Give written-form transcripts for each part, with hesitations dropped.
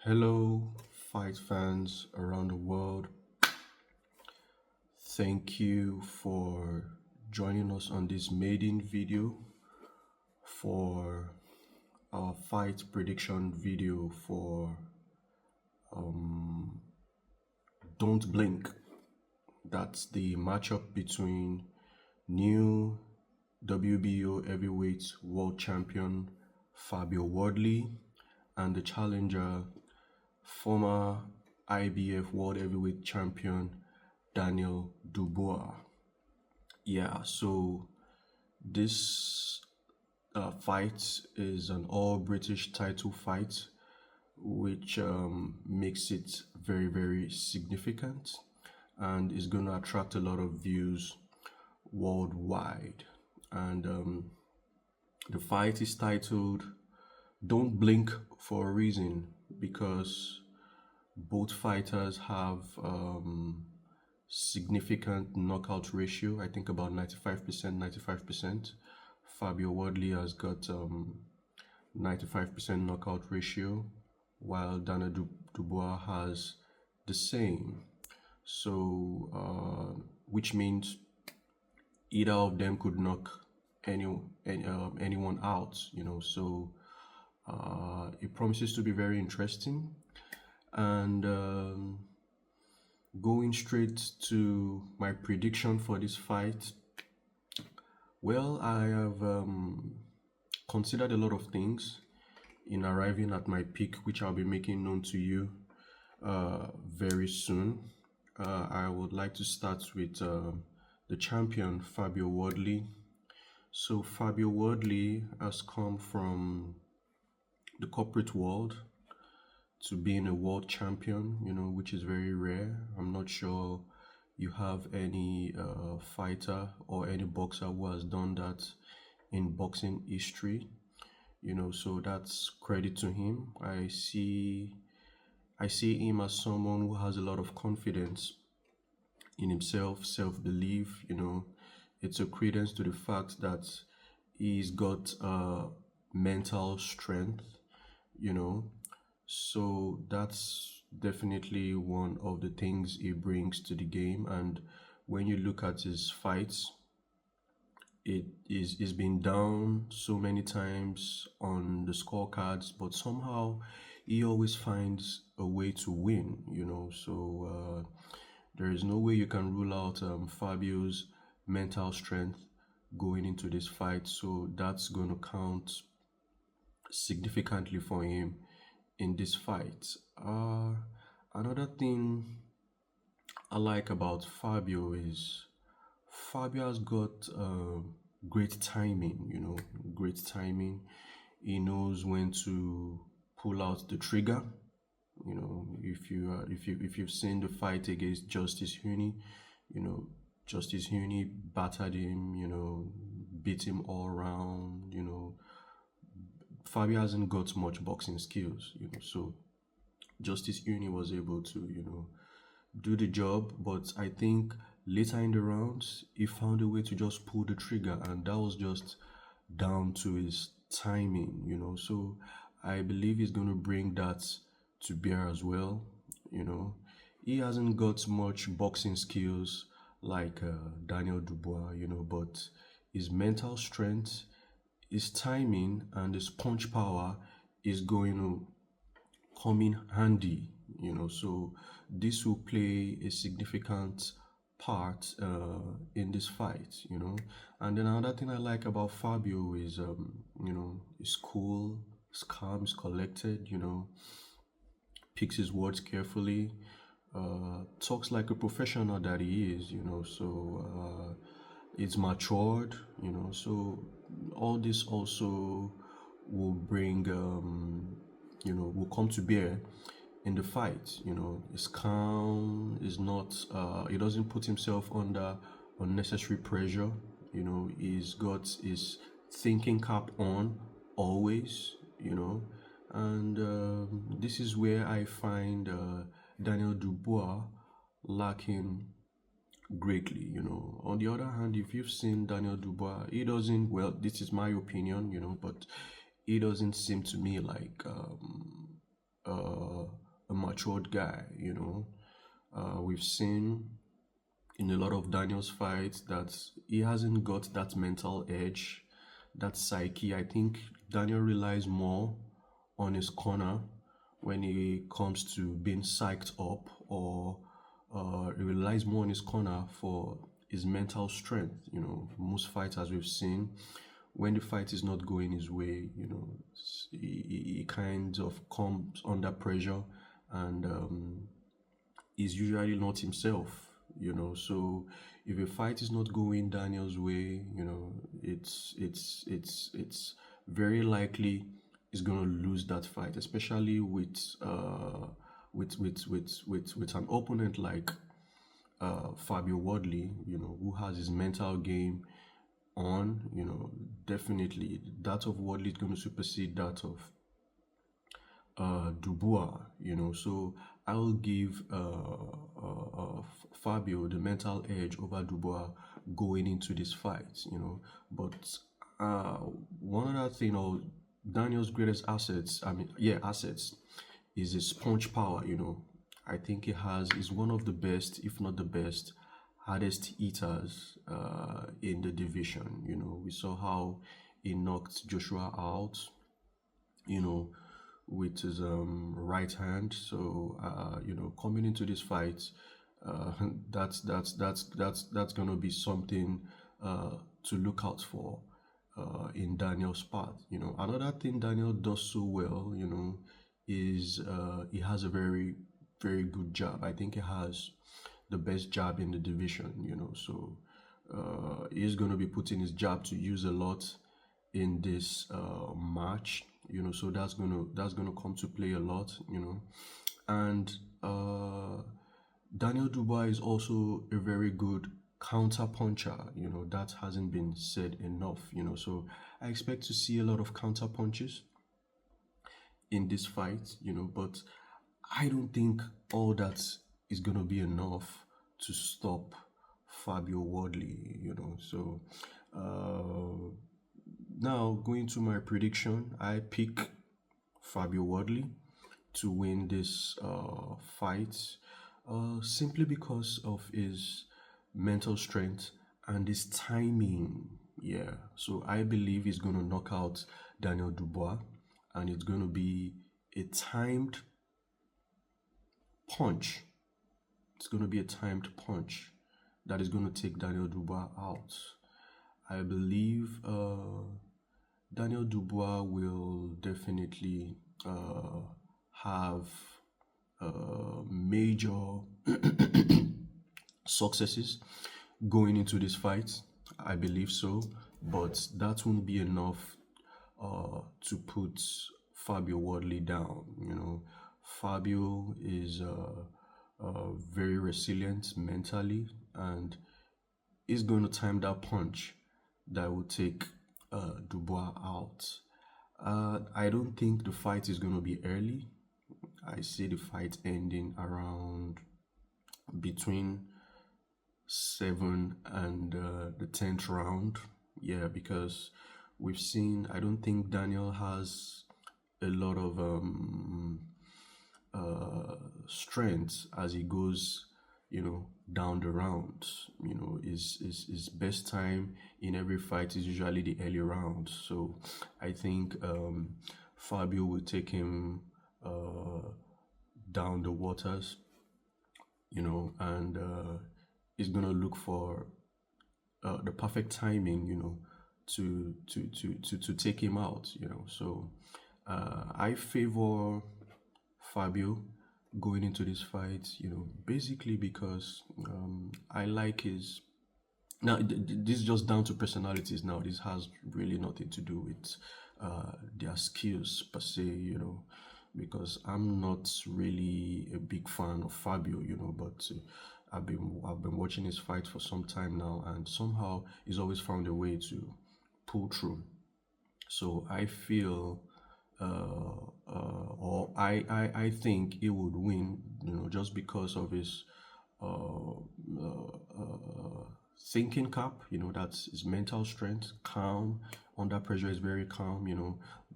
Hello, fight fans around the world. Thank you for joining us on this maiden video for our fight prediction video for Don't Blink. That's the matchup between new WBO heavyweight world champion Fabio Wardley and the challenger, former IBF world heavyweight champion Daniel Dubois. Yeah, so this fight is an all British title fight, which makes it very, very significant and is going to attract a lot of views worldwide. And the fight is titled Don't Blink for a reason, because both fighters have significant knockout ratio. I think about 95%. Fabio Wardley has got 95% knockout ratio, while Daniel Dubois has the same. So, which means either of them could knock anyone out, So it promises to be very interesting. And going straight to my prediction for this fight, well, I have considered a lot of things in arriving at my pick, which I'll be making known to you very soon. I would like to start with the champion, Fabio Wardley. So Fabio Wardley has come from the corporate world to being a world champion, which is very rare. I'm not sure you have any fighter or any boxer who has done that in boxing history, so that's credit to him. I see him as someone who has a lot of confidence in himself, self-belief. It's a credence to the fact that he's got mental strength, so that's definitely one of the things he brings to the game. And when you look at his fights, he's been down so many times on the scorecards, but somehow he always finds a way to win, so there is no way you can rule out Fabio's mental strength going into this fight, so that's going to count significantly for him in this fight. Another thing I like about Fabio is Fabio has got great timing, great timing. He knows when to pull out the trigger. If you've seen the fight against Justice Huni, Justice Huni battered him, beat him all around, Fabio hasn't got much boxing skills, so Justice Huni was able to, do the job, but I think later in the rounds, he found a way to just pull the trigger, and that was just down to his timing, so I believe he's going to bring that to bear as well. He hasn't got much boxing skills like Daniel Dubois, but his mental strength, his timing, and his punch power is going to come in handy, so this will play a significant part in this fight, And then another thing I like about Fabio is he's cool, he's calm, he's collected, picks his words carefully, talks like a professional that he is, so it's matured, so all this also will bring will come to bear in the fight. He's calm, is not he doesn't put himself under unnecessary pressure. He's got his thinking cap on always, and this is where I find Daniel Dubois lacking greatly. On the other hand, if you've seen Daniel Dubois, he doesn't, well, this is my opinion, but he doesn't seem to me like a matured guy. We've seen in a lot of Daniel's fights that he hasn't got that mental edge, that psyche. I think Daniel relies more on his corner when it comes to being psyched up, or he relies more on his corner for his mental strength. Most fighters we've seen, when the fight is not going his way, he kind of comes under pressure, and is usually not himself. So if a fight is not going Daniel's way, it's very likely he's gonna lose that fight, especially with an opponent like Fabio Wardley, who has his mental game on. Definitely that of Wardley is going to supersede that of Dubois. So I'll give Fabio the mental edge over Dubois going into this fight. But one other thing, Daniel's greatest assets is his punch power. I think he's one of the best, if not the best, hardest hitters in the division. We saw how he knocked Joshua out, with his right hand. So coming into this fight, that's gonna be something to look out for in Daniel's part. Another thing Daniel does so well, is he has a very, very good jab. I think he has the best jab in the division. So he's gonna be putting his jab to use a lot in this match. So that's gonna come to play a lot. And Daniel Dubois is also a very good counter puncher. That hasn't been said enough. So I expect to see a lot of counter punches in this fight. But I don't think all that is gonna be enough to stop Fabio Wardley. So now going to my prediction, I pick Fabio Wardley to win this fight, simply because of his mental strength and his timing. Yeah, so I believe he's going to knock out Daniel Dubois, and it's going to be a timed punch. It's going to be a timed punch that is going to take Daniel Dubois out. I believe Daniel Dubois will definitely have major successes going into this fight. I believe so, but that won't be enough to put Fabio Wardley down. Fabio is very resilient mentally, and is going to time that punch that will take Dubois out. I don't think the fight is going to be early. I see the fight ending around between 7 and the 10th round. Yeah, because we've seen, I don't think Daniel has a lot of strength as he goes, down the rounds. His best time in every fight is usually the early rounds. So I think Fabio will take him down the waters, and he's gonna look for the perfect timing, to take him out. So I favor Fabio going into this fight, basically because I like his. Now, this is just down to personalities. Now, this has really nothing to do with their skills per se, because I'm not really a big fan of Fabio, but I've been watching his fight for some time now, and somehow he's always found a way to pull through. So I feel, or I think he would win, just because of his thinking cap. That's his mental strength, calm under pressure, is very calm.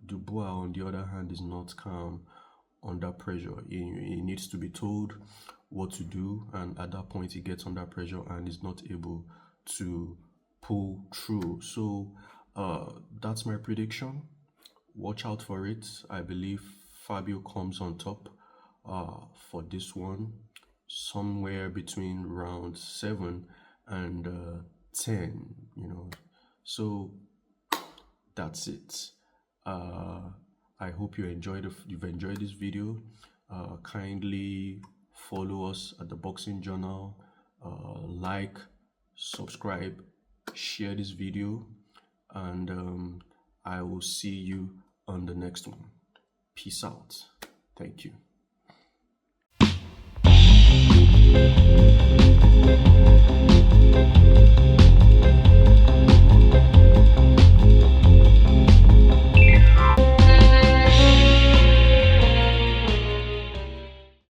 Dubois, on the other hand, is not calm under pressure. He needs to be told what to do, and at that point he gets under pressure and is not able to pull through. So that's my prediction. Watch out for it. I believe Fabio comes on top for this one, somewhere between round 7 and 10, So that's it. I hope you've enjoyed this video. Kindly follow us at the Boxing Journal. Like, subscribe, share this video, and I will see you on the next one. Peace out. Thank you.